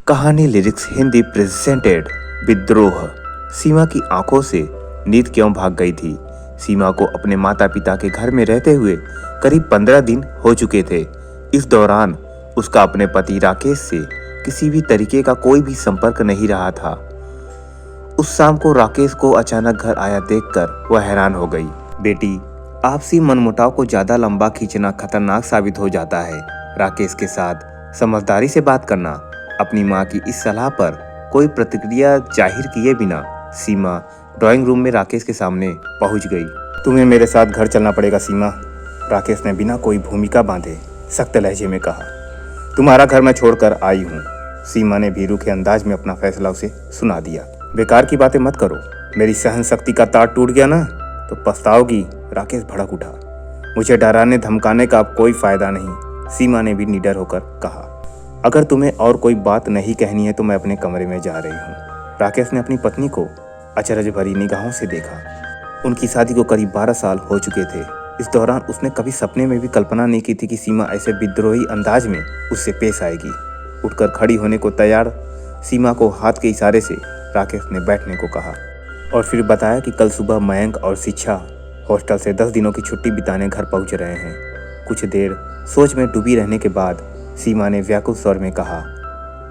कहानी lyrics Hindi presented. विद्रोह। सीमा की आंखों से नींद क्यों भाग गई थी। सीमा को अपने माता पिता के घर में रहते हुए करीब 15 दिन हो चुके थे। इस दौरान उसका अपने पति राकेश से किसी भी तरीके का कोई भी संपर्क नहीं रहा था। उस शाम को राकेश को अचानक घर आया देखकर वह हैरान हो गई। बेटी, आपसी मनमुटाव को ज्यादा लंबा खींचना खतरनाक साबित हो जाता है। राकेश के साथ समझदारी से बात करना। अपनी मां की इस सलाह पर कोई प्रतिक्रिया जाहिर किए बिना सीमा ड्राइंग रूम में राकेश के सामने पहुंच गई। तुम्हें मेरे साथ घर चलना पड़ेगा सीमा, राकेश ने बिना कोई भूमिका बांधे सख्त लहजे में कहा। तुम्हारा घर मैं छोड़कर आई हूँ। सीमा ने भी रूखे अंदाज में अपना फैसला उसे सुना दिया। बेकार की बातें मत करो, मेरी सहन शक्ति का तार टूट गया ना तो पछताओगी। राकेश भड़क उठा। मुझे डराने धमकाने का अब कोई फायदा नहीं, सीमा ने भी निडर होकर कहा। अगर तुम्हें और कोई बात नहीं कहनी है तो मैं अपने कमरे में जा रही हूँ। राकेश ने अपनी पत्नी को अचरज भरी निगाहों से देखा। उनकी शादी को करीब 12 साल हो चुके थे। इस दौरान उसने कभी सपने में भी कल्पना नहीं की थी कि सीमा ऐसे विद्रोही अंदाज में उससे पेश आएगी। उठकर खड़ी होने को तैयार सीमा को हाथ के इशारे से राकेश ने बैठने को कहा और फिर बताया कि कल सुबह मयंक और शिक्षा हॉस्टल से 10 दिनों की छुट्टी बिताने घर पहुंच रहे हैं। कुछ देर सोच में डूबी रहने के बाद सीमा ने व्याकुल स्वर में कहा,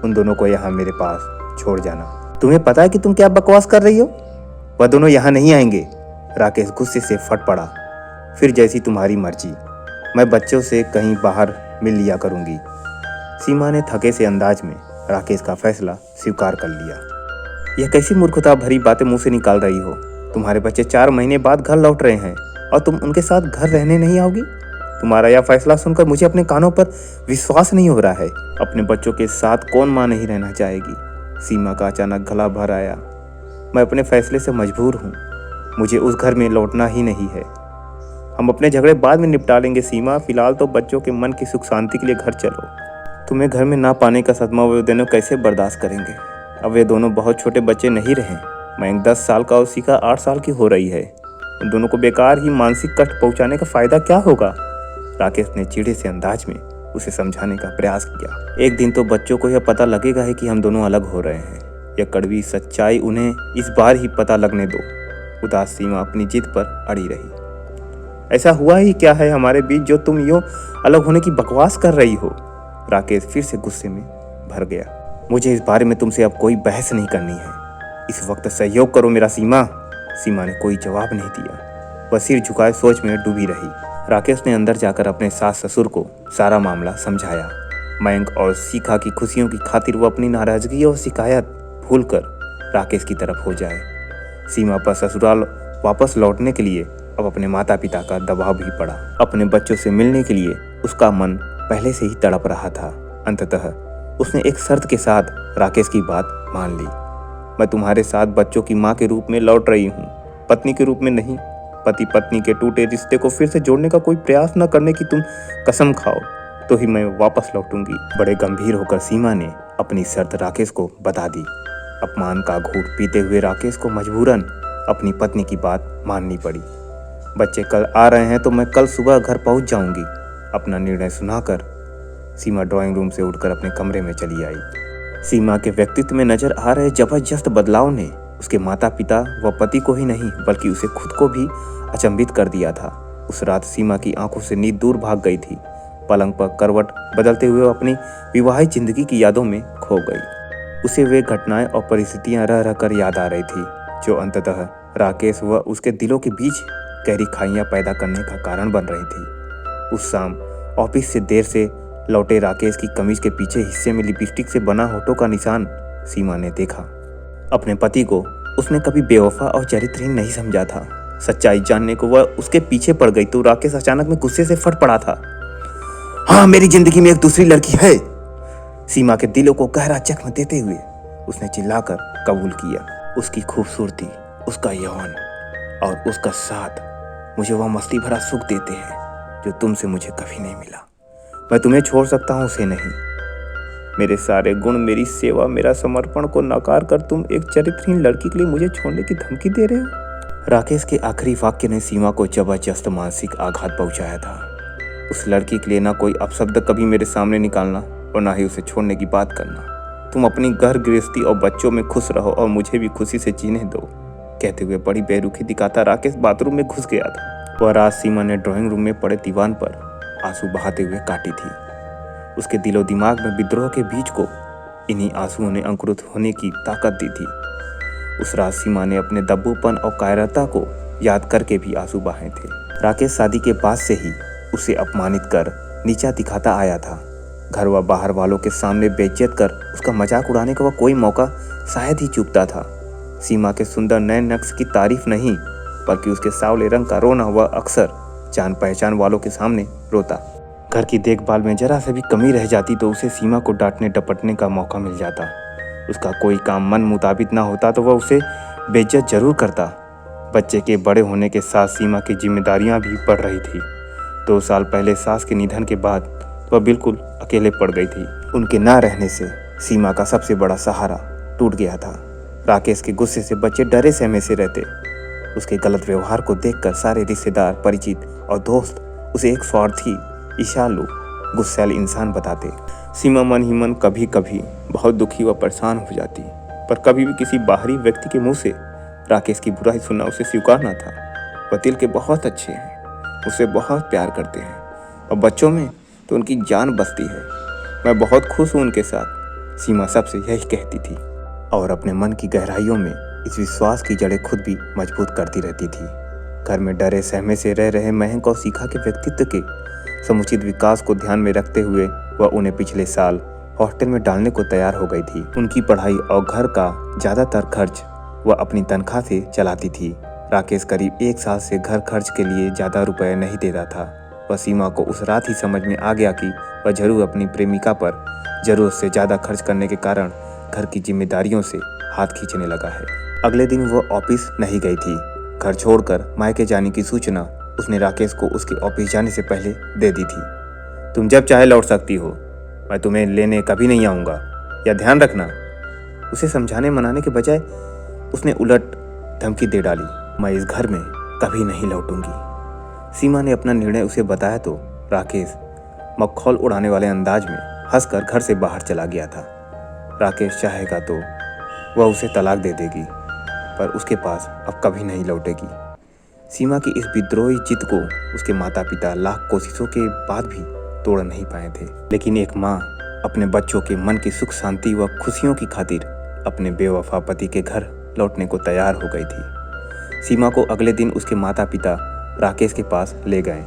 उन दोनों को यहाँ मेरे पास छोड़ जाना। तुम्हें पता है कि तुम क्या बकवास कर रही हो? वह दोनों यहाँ नहीं आएंगे। राकेश गुस्से से फट पड़ा। फिर जैसी तुम्हारी मर्जी, मैं बच्चों से कहीं बाहर मिल लिया करूंगी। सीमा ने थके से अंदाज में राकेश का फैसला स्वीकार कर लिया। यह कैसी मूर्खता भरी बातें मुंह से निकाल रही हो? तुम्हारे बच्चे 4 महीने बाद घर लौट रहे हैं और तुम उनके साथ घर रहने नहीं आओगी? तुम्हारा यह फैसला सुनकर मुझे अपने कानों पर विश्वास नहीं हो रहा है। अपने बच्चों के साथ कौन मां नहीं रहना चाहेगी? सीमा का अचानक गला भर आया। मैं अपने फैसले से मजबूर हूँ। मुझे उस घर में लौटना ही नहीं है। हम अपने झगड़े बाद में निपटा लेंगे सीमा, फिलहाल तो बच्चों के मन की सुख शांति के लिए घर चलो। तुम्हें घर में ना पाने का सदमा वे दोनों कैसे बर्दाश्त करेंगे? अब वे दोनों बहुत छोटे बच्चे नहीं रहे। मयंक 10 साल का और शिखा 8 साल की हो रही है। उन दोनों को बेकार ही मानसिक कष्ट पहुंचाने का फायदा क्या होगा? राकेश ने चिढ़े से अंदाज में उसे समझाने का प्रयास किया। एक दिन तो बच्चों को यह पता लगेगा है कि हम दोनों अलग हो रहे हैं। यह कड़वी सच्चाई उन्हें इस बार ही पता लगने दो। उदास सीमा अपनी जिद पर अड़ी रही। ऐसा हुआ ही क्या है हमारे बीच जो तुम यूं अलग होने की बकवास कर रही हो? राकेश फिर से गुस्से में भर गया। मुझे इस बारे में तुमसे अब कोई बहस नहीं करनी है। इस वक्त सहयोग करो मेरा सीमा। सीमा ने कोई जवाब नहीं दिया। वह सिर झुकाए सोच में डूबी रही। राकेश ने अंदर जाकर अपने सास ससुर को सारा मामला समझाया। मयंक और शिखा की खुशियों की खातिर वो अपनी नाराजगी और शिकायत भूलकर राकेश की तरफ हो जाए। सीमा पर ससुराल वापस लौटने के लिए अब अपने माता पिता का दबाव भी पड़ा। अपने बच्चों से मिलने के लिए उसका मन पहले से ही तड़प रहा था। अंततः उसने एक शर्त के साथ राकेश की बात मान ली। मैं तुम्हारे साथ बच्चों की माँ के रूप में लौट रही हूँ, पत्नी के रूप में नहीं। पति पत्नी के टूटे रिश्ते को फिर से जोड़ने का कोई प्रयास न करने की तुम कसम खाओ तो ही मैं वापस लौटूंगी। बड़े गंभीर होकर सीमा ने अपनी शर्त राकेश को बता दी। अपमान का घूंट पीते हुए राकेश को मजबूरन अपनी पत्नी की बात माननी पड़ी। बच्चे कल आ रहे हैं तो मैं कल सुबह घर पहुंच जाऊंगी। अपना निर्णय सुनाकर सीमा ड्राइंग रूम से उठकर अपने कमरे में चली आई। सीमा के व्यक्तित्व में नजर आ रहे जबरदस्त बदलाव ने उसके माता पिता व पति को ही नहीं बल्कि उसे खुद को भी अचंभित कर दिया था। उस रात सीमा की आंखों से नींद दूर भाग गई थी। पलंग पर करवट बदलते हुए अपनी विवाहित जिंदगी की यादों में खो गई। उसे वे घटनाएं और परिस्थितियां रह रह कर याद आ रही थी जो अंततः राकेश व उसके दिलों के बीच गहरी खाइयां पैदा करने का कारण बन रही थी। उस शाम ऑफिस से देर से लौटे राकेश की कमीज के पीछे हिस्से में लिपस्टिक से बना होठों का निशान सीमा ने देखा। अपने पति को उसने कभी बेवफा और चरित्रहीन नहीं समझा था। सच्चाई जानने को वह उसके पीछे पड़ गई तो राकेश अचानक में गुस्से से फट पड़ा था। हाँ, मेरी जिंदगी में एक दूसरी लड़की है। सीमा के दिलों को गहरा जख्म देते हुए उसने चिल्लाकर कबूल किया। उसकी खूबसूरती, उसका यौवन और उसका साथ मुझे वह मस्ती भरा सुख देते हैं जो तुमसे मुझे कभी नहीं मिला। मैं तुम्हें छोड़ सकता हूँ, उसे नहीं। मेरे सारे गुण, मेरी सेवा, मेरा समर्पण को नकार कर तुम एक चरित्रहीन लड़की के लिए मुझे छोड़ने की धमकी दे रहे हो। राकेश के आखिरी वाक्य ने सीमा को जबरदस्त मानसिक आघात पहुंचाया था। उस लड़की के लिए ना कोई अपशब्द कभी मेरे सामने निकालना और ना ही उसे छोड़ने की बात करना। तुम अपनी घर गृहस्थी और बच्चों में खुश रहो और मुझे भी खुशी से जीने दो। कहते हुए बड़ी बेरुखी दिखाता राकेश बाथरूम में घुस गया था। वह रात सीमा ने ड्राइंग रूम में पड़े दीवान पर आंसू बहाते हुए काटी थी। उसके दिलो दिमाग में विद्रोह के बीज को इन्हीं आंसुओं ने अंकुरित होने की ताकत दी थी। उस रात सीमा ने अपने दब्बूपन और कायरता को याद करके भी आंसू बहाए थे। राकेश शादी के बाद से ही उसे अपमानित कर नीचा दिखाता आया था। घर व बाहर वालों के सामने बेइज्जत कर उसका मजाक उड़ाने का वह कोई मौका शायद ही चूकता था। सीमा के सुंदर नए नक्श की तारीफ नहीं बल्कि उसके सांवले रंग का रोना वह अक्सर जान पहचान वालों के सामने रोता। घर की देखभाल में जरा से भी कमी रह जाती तो उसे सीमा को डांटने डपटने का मौका मिल जाता। उसका कोई काम मन मुताबिक ना होता तो वह उसे बेइज्जत जरूर करता। बच्चे के बड़े होने के साथ सीमा की जिम्मेदारियां भी बढ़ रही थी। 2 साल पहले सास के निधन के बाद वह बिल्कुल अकेले पड़ गई थी। उनके ना रहने से सीमा का सबसे बड़ा सहारा टूट गया था। राकेश के गुस्से से बच्चे डरे सहमे से रहते। उसके गलत व्यवहार को देखकर सारे रिश्तेदार, परिचित और दोस्त उसे एक स्वार्थी, ईर्ष्यालु, गुस्सैल इंसान बताते। सीमा मन ही मन कभी कभी बहुत दुखी व परेशान हो जाती, पर कभी भी किसी बाहरी व्यक्ति के मुंह से राकेश की बुराई सुनना उसे स्वीकार न था। वह दिल के बहुत अच्छे हैं, उसे बहुत प्यार करते हैं और बच्चों में तो उनकी जान बसती है। मैं बहुत खुश हूँ उनके साथ, सीमा सबसे यही कहती थी और अपने मन की गहराइयों में इस विश्वास की जड़ें खुद भी मजबूत करती रहती थी। घर में डरे सहमे से रह रहे महंक और सीखा के व्यक्तित्व के समुचित विकास को ध्यान में रखते हुए वह उन्हें पिछले साल हॉस्टल में डालने को तैयार हो गई थी। उनकी पढ़ाई और घर का ज़्यादातर खर्च वह अपनी तनख्वाह से चलाती थी। राकेश करीब 1 साल से घर खर्च के लिए ज़्यादा रुपए नहीं देता था। वह सीमा को उस रात ही समझ में आ गया कि वह जरूर अपनी प्रेमिका पर जरूरत से ज़्यादा खर्च करने के कारण घर की जिम्मेदारियों से हाथ खींचने लगा है। अगले दिन वह ऑफिस नहीं गई थी। घर छोड़कर मायके जाने की सूचना उसने राकेश को उसके ऑफिस जाने से पहले दे दी थी। तुम जब चाहे लौट सकती हो, मैं तुम्हें लेने कभी नहीं आऊँगा, या ध्यान रखना। उसे समझाने मनाने के बजाय उसने उलट धमकी दे डाली, मैं इस घर में कभी नहीं लौटूंगी। सीमा ने अपना निर्णय उसे बताया तो राकेश मखौल उड़ाने वाले अंदाज में हंसकर घर से बाहर चला गया था। राकेश चाहेगा तो वह उसे तलाक दे देगी, पर उसके पास अब कभी नहीं लौटेगी। सीमा की इस विद्रोही जिद को उसके माता पिता लाख कोशिशों के बाद भी तोड़ नहीं पाए थे। लेकिन एक माँ अपने बच्चों के मन की सुख शांति व खुशियों की खातिर अपने बेवफा पति के घर लौटने को तैयार हो गई थी। सीमा को अगले दिन उसके माता पिता राकेश के पास ले गए।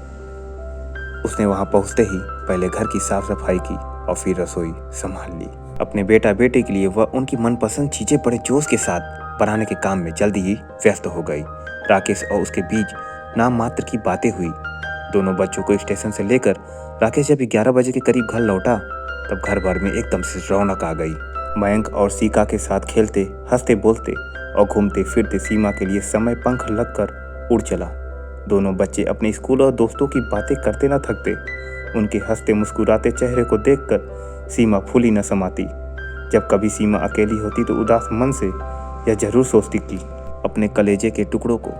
उसने वहां पहुंचते ही पहले घर की साफ सफाई की और फिर रसोई संभाल ली। अपने बेटा बेटे के लिए वह उनकी मनपसंद चीजें बड़े जोश के साथ बनाने के काम में जल्दी ही व्यस्त हो गई। राकेश और उसके बीच नाम मात्र की बातें हुई। दोनों बच्चों को स्टेशन से लेकर राकेश जब 11 बजे के करीब घर लौटा तब घर भर में एकदम से रौनक आ गई। मयंक और सीका के साथ खेलते, हंसते बोलते और घूमते फिरते सीमा के लिए समय पंख लगकर उड़ चला। दोनों बच्चे अपने स्कूल और दोस्तों की बातें करते न थकते। उनके हंसते मुस्कुराते चेहरे को देखकर सीमा फूली न समाती। जब कभी सीमा अकेली होती तो उदास मन से यह जरूर सोचती कि अपने कलेजे के टुकड़ों को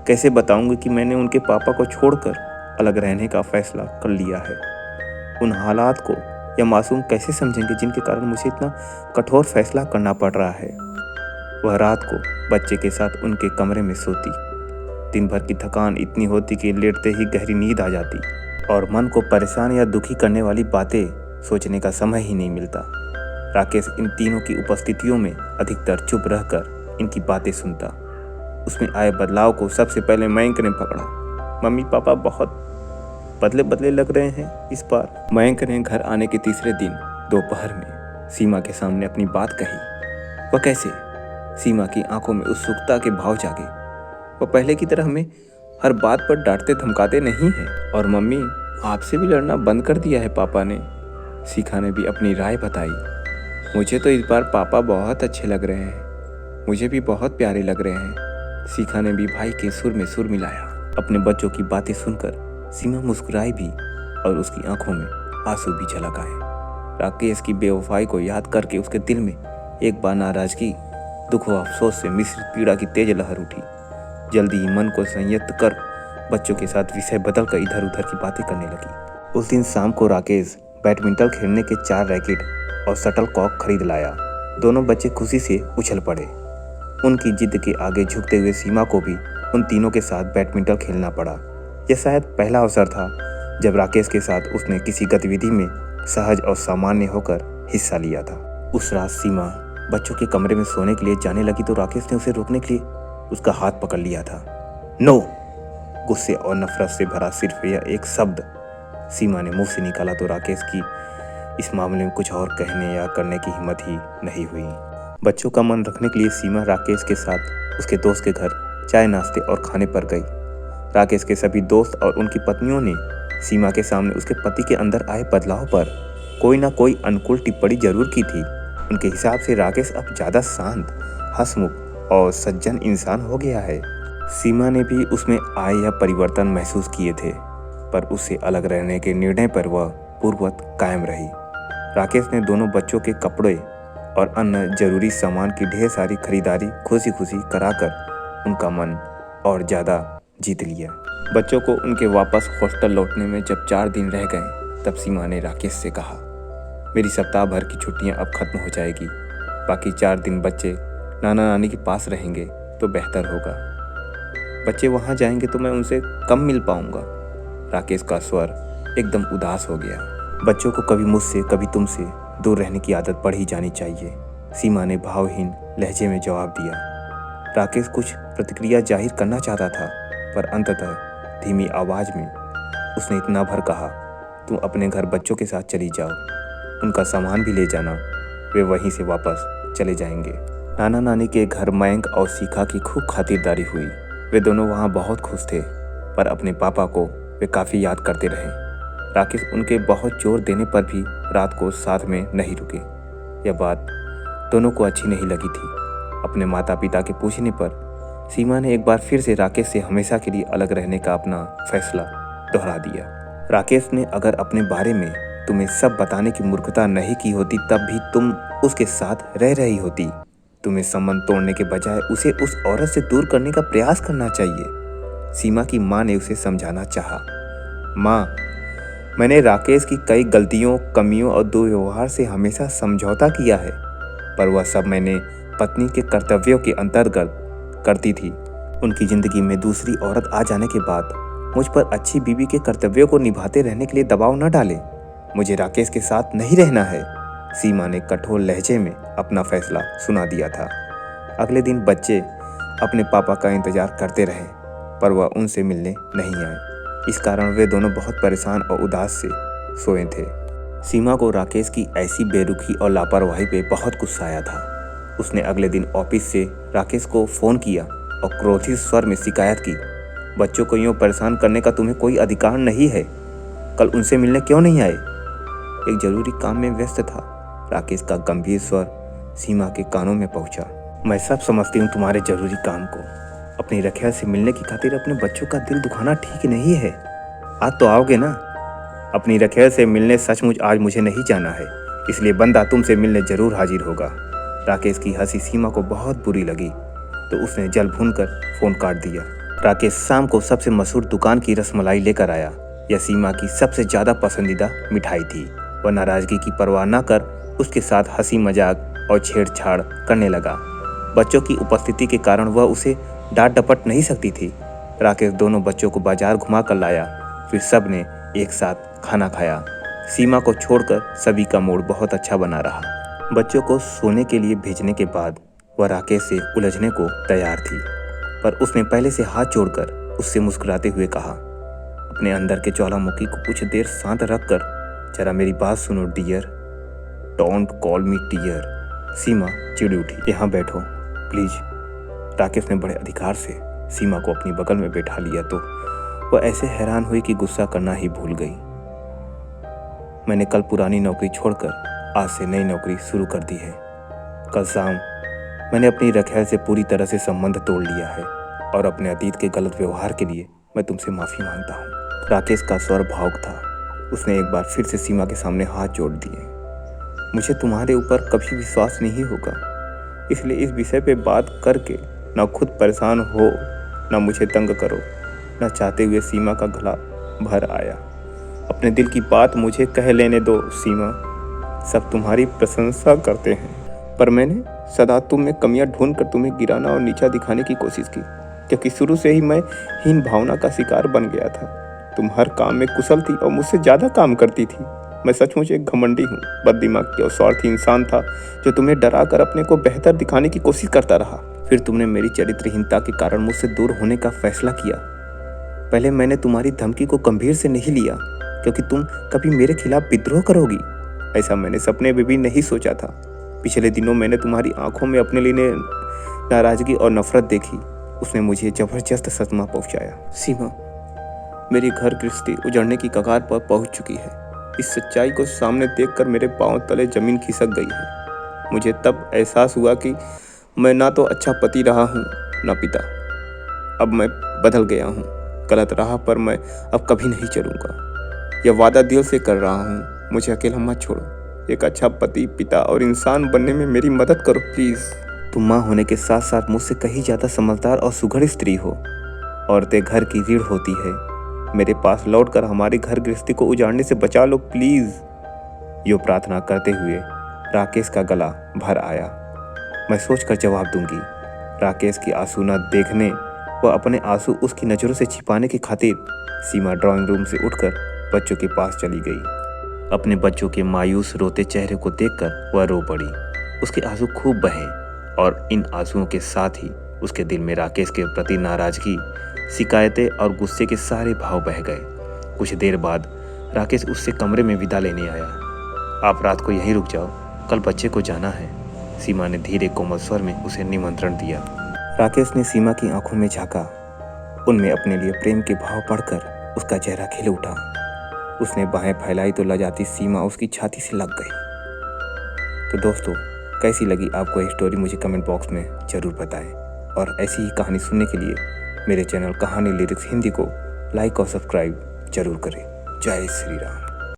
कैसे बताऊंगी कि मैंने उनके पापा को छोड़कर अलग रहने का फैसला कर लिया है। उन हालात को या मासूम कैसे समझेंगे जिनके कारण मुझे इतना कठोर फैसला करना पड़ रहा है। वह रात को बच्चे के साथ उनके कमरे में सोती। दिन भर की थकान इतनी होती कि लेटते ही गहरी नींद आ जाती और मन को परेशान या दुखी करने वाली बातें सोचने का समय ही नहीं मिलता। राकेश इन तीनों की उपस्थितियों में अधिकतर चुप रहकर इनकी बातें सुनता। उसमें आए बदलाव को सबसे पहले मयंक ने पकड़ा। मम्मी पापा बहुत बदले बदले लग रहे हैं इस बार। मयंक ने घर आने के तीसरे दिन दोपहर में सीमा के सामने अपनी बात कही। वह कैसे? सीमा की आंखों में उत्सुकता के भाव जागे। वह पहले की तरह हमें हर बात पर डांटते धमकाते नहीं है। और मम्मी, आपसे भी लड़ना बंद कर दिया है पापा ने। सीखा ने भी अपनी राय बताई। मुझे तो इस बार पापा बहुत अच्छे लग रहे हैं, मुझे भी बहुत प्यारे लग रहे हैं। सीखा ने भी भाई के सुर में सुर मिलाया। अपने बच्चों की बातें सुनकर सीमा मुस्कुराई भी और उसकी आंखों में आंसू भी झलक आए। राकेश की बेवफाई को याद करके उसके दिल में एक बार नाराजगी, दुख व अफसोस से मिश्रित पीड़ा की तेज लहर उठी। जल्दी ही मन को संयत कर बच्चों के साथ विषय बदल कर इधर उधर की बातें करने लगी। उस दिन शाम को राकेश बैडमिंटन खेलने के 4 रैकेट और शटल कॉक खरीद लाया। दोनों बच्चे खुशी से उछल पड़े। उनकी जिद के आगे झुकते हुए सीमा को भी उन तीनों के साथ बैडमिंटन खेलना पड़ा। यह शायद पहला अवसर था जब राकेश के साथ उसने किसी गतिविधि में सहज और सामान्य होकर हिस्सा लिया था। उस रात सीमा बच्चों के कमरे में सोने के लिए जाने लगी तो राकेश ने उसे रोकने के लिए उसका हाथ पकड़ लिया था। नो! गुस्से और नफरत से भरा सिर्फ यह एक शब्द सीमा ने मुंह से निकाला तो राकेश की इस मामले में कुछ और कहने या करने की हिम्मत ही नहीं हुई। बच्चों का मन रखने के लिए सीमा राकेश के साथ उसके दोस्त के घर चाय नाश्ते और खाने पर गई। राकेश के सभी दोस्त और उनकी पत्नियों ने सीमा के सामने उसके पति के अंदर आए बदलाव पर कोई ना कोई अनुकूल टिप्पणी जरूर की थी। उनके हिसाब से राकेश अब ज़्यादा शांत, हंसमुख और सज्जन इंसान हो गया है। सीमा ने भी उसमें आए यह परिवर्तन महसूस किए थे, पर उससे अलग रहने के निर्णय पर वह पूर्ववत कायम रही। राकेश ने दोनों बच्चों के कपड़े और अन्य जरूरी सामान की ढेर सारी खरीदारी खुशी खुशी कराकर उनका मन और ज़्यादा जीत लिया। बच्चों को उनके वापस हॉस्टल लौटने में जब 4 दिन रह गए तब सीमा ने राकेश से कहा, मेरी सप्ताह भर की छुट्टियां अब खत्म हो जाएगी, बाकी 4 दिन बच्चे नाना नानी के पास रहेंगे तो बेहतर होगा। बच्चे वहां जाएंगे तो मैं उनसे कम मिल पाऊंगा। राकेश का स्वर एकदम उदास हो गया। बच्चों को कभी मुझसे कभी तुमसे दूर रहने की आदत पड़ ही जानी चाहिए, सीमा ने भावहीन लहजे में जवाब दिया। राकेश कुछ प्रतिक्रिया जाहिर करना चाहता था, पर अंततः धीमी आवाज में उसने इतना भर कहा, तुम अपने घर बच्चों के साथ चली जाओ, उनका सामान भी ले जाना, वे वहीं से वापस चले जाएंगे। नाना नानी के घर मयंक और शिखा की खूब खातिरदारी हुई। वे दोनों वहाँ बहुत खुश थे, पर अपने पापा को वे काफ़ी याद करते रहे। राकेश उनके बहुत जोर देने पर भी रात को साथ में नहीं रुके। यह बात दोनों को अच्छी नहीं लगी थी। अपने माता पिता के पूछने पर सीमा ने एक बार फिर से राकेश से हमेशा के लिए अलग रहने का अपना फैसला दोहरा दिया। राकेश ने अगर अपने बारे में तुम्हें सब बताने की मूर्खता नहीं की होती तब भी तुम उसके साथ रह रही होती। तुम्हें संबंध तोड़ने के बजाय उसे उस औरत से दूर करने का प्रयास करना चाहिए। सीमा की माँ ने उसे समझाना चाहा। माँ, मैंने राकेश की कई गलतियों, कमियों और दुर्व्यवहार से हमेशा समझौता किया है, पर वह सब मैंने पत्नी के कर्तव्यों के अंतर्गत करती थी। उनकी जिंदगी में दूसरी औरत आ जाने के बाद मुझ पर अच्छी बीवी के कर्तव्यों को निभाते रहने के लिए दबाव न डाले। मुझे राकेश के साथ नहीं रहना है। सीमा ने कठोर लहजे में अपना फैसला सुना दिया था। अगले दिन बच्चे अपने पापा का इंतजार करते रहे, पर वह उनसे मिलने नहीं आए। इस कारण वे दोनों बहुत परेशान और उदास से सोए थे। सीमा को राकेश की ऐसी बेरुखी और लापरवाही पे बहुत गुस्सा आया था। उसने अगले दिन ऑफिस से राकेश को फ़ोन किया और क्रोधित स्वर में शिकायत की, बच्चों को यूँ परेशान करने का तुम्हें कोई अधिकार नहीं है। कल उनसे मिलने क्यों नहीं आए? एक जरूरी काम में व्यस्त था। राकेश का गंभीर स्वर सीमा के कानों में पहुंचा। मैं सब समझती हूँ तुम्हारे जरूरी काम को। अपनी रखिया से मिलने की खातिर अपने बच्चों का दिल दुखाना ठीक नहीं है। आज तो आओगे ना? अपनी रखिया से मिलने सचमुच आज मुझे नहीं जाना है, इसलिए बंदा तुमसे मिलने जरूर हाजिर होगा। राकेश की हंसी सीमा को बहुत बुरी लगी तो उसने जल भूनकर फोन काट दिया। राकेश शाम को सबसे मशहूर दुकान की रसमलाई लेकर आया। यह सीमा की सबसे ज़्यादा पसंदीदा मिठाई थी। वह नाराज़गी की परवाह न कर उसके साथ हंसी मजाक और छेड़छाड़ करने लगा। बच्चों की उपस्थिति के कारण वह उसे डांट डपट नहीं सकती थी। राकेश दोनों बच्चों को बाजार घुमा कर लाया, फिर सब ने एक साथ खाना खाया। सीमा को छोड़कर सभी का मूड बहुत अच्छा बना रहा। बच्चों को सोने के लिए भेजने के बाद वह राकेश से उलझने को तैयार थी, पर उसने पहले से हाथ जोड़कर उससे मुस्कुराते हुए कहा, अपने अंदर के ज्वालामुखी को कुछ देर शांत रखकर जरा मेरी बात सुनो dear. Don't call me dear. Seema चिढ़ उठी। यहाँ बैठो प्लीज। राकेश ने बड़े अधिकार से सीमा को अपनी बगल में बैठा लिया तो वह ऐसे हैरान हुई कि गुस्सा करना ही भूल गई। मैंने कल पुरानी नौकरी छोड़कर आज से नई नौकरी शुरू कर दी है। कल शाम मैंने अपनी रखैल से पूरी तरह से संबंध तोड़ लिया है और अपने अतीत के गलत व्यवहार के लिए मैं तुमसे माफ़ी मांगता हूँ। राकेश का स्वर भावुक था। उसने एक बार फिर से सीमा के सामने हाथ जोड़ दिए। मुझे तुम्हारे ऊपर कभी विश्वास नहीं होगा, इसलिए इस विषय पे बात करके ना खुद परेशान हो ना मुझे तंग करो। ना चाहते हुए सीमा का गला भर आया। अपने दिल की बात मुझे कह लेने दो सीमा। सब तुम्हारी प्रशंसा करते हैं, पर मैंने सदा तुम में कमियां ढूंढकर तुम्हें गिराना और नीचा दिखाने की कोशिश की, क्योंकि शुरू से ही मैं हीन भावना का शिकार बन गया था। तुम हर काम में कुशल थी और मुझसे ज़्यादा काम करती थी। मैं सचमुच एक घमंडी हूँ, बददिमाग और स्वार्थी इंसान था जो तुम्हें डरा कर अपने को बेहतर दिखाने की कोशिश करता रहा। फिर तुमने मेरी चरित्रहीनता के कारण मुझसे दूर होने का फैसला किया। पहले मैंने तुम्हारी धमकी को गंभीर से नहीं लिया, क्योंकि तुम कभी मेरे खिलाफ विद्रोह करोगी ऐसा मैंने सपने में भी नहीं सोचा था। पिछले दिनों मैंने तुम्हारी आंखों में अपने लिए नाराजगी और नफरत देखी। उसने मुझे जबरदस्त सदमा पहुंचाया। सीमा, मेरी घर गृहस्थी उजड़ने की कगार पर पहुंच चुकी है। इस सच्चाई को सामने देखकर मेरे पांव तले जमीन खिसक गई है। मुझे तब एहसास हुआ कि मैं ना तो अच्छा पति रहा हूँ ना पिता। अब मैं बदल गया हूँ। गलत राह पर मैं अब कभी नहीं चलूँगा। यह वादा दिल से कर रहा हूँ। मुझे अकेला मत छोड़ो। एक अच्छा पति, पिता और इंसान बनने में मेरी मदद करो प्लीज़। तुम माँ होने के साथ साथ मुझसे कहीं ज़्यादा समझदार और सुघड़ स्त्री हो। औरतें घर की रीढ़ होती है। मेरे पास लौटकर हमारी घर गृहस्थी को उजाड़ने से बचा लो प्लीज़। यो प्रार्थना करते हुए राकेश का गला भर आया। मैं सोचकर जवाब दूंगी। राकेश की आंसू न देखने व अपने आंसू उसकी नज़रों से छिपाने की खातिर सीमा ड्राइंग रूम से उठकर बच्चों के पास चली गई। अपने बच्चों के मायूस रोते चेहरे को देखकर वह रो पड़ी। उसके आंसू खूब बहे और इन आंसुओं के साथ ही उसके दिल में राकेश के प्रति नाराजगी, शिकायतें और गुस्से के सारे भाव बह गए। कुछ देर बाद राकेश उससे कमरे में विदा लेने आया। आप रात को यहीं रुक जाओ, कल बच्चे को जाना है, सीमा ने धीरे कोमल स्वर में उसे निमंत्रण दिया। राकेश ने सीमा की आंखों में झांका। उनमें अपने लिए प्रेम के भाव पढ़कर उसका चेहरा खिल उठा। उसने बाहें फैलाई तो लजाती सीमा उसकी छाती से लग गई। तो दोस्तों, कैसी लगी आपको ये स्टोरी मुझे कमेंट बॉक्स में ज़रूर बताएं। और ऐसी ही कहानी सुनने के लिए मेरे चैनल कहानी लिरिक्स हिंदी को लाइक और सब्सक्राइब जरूर करें। जय श्री राम।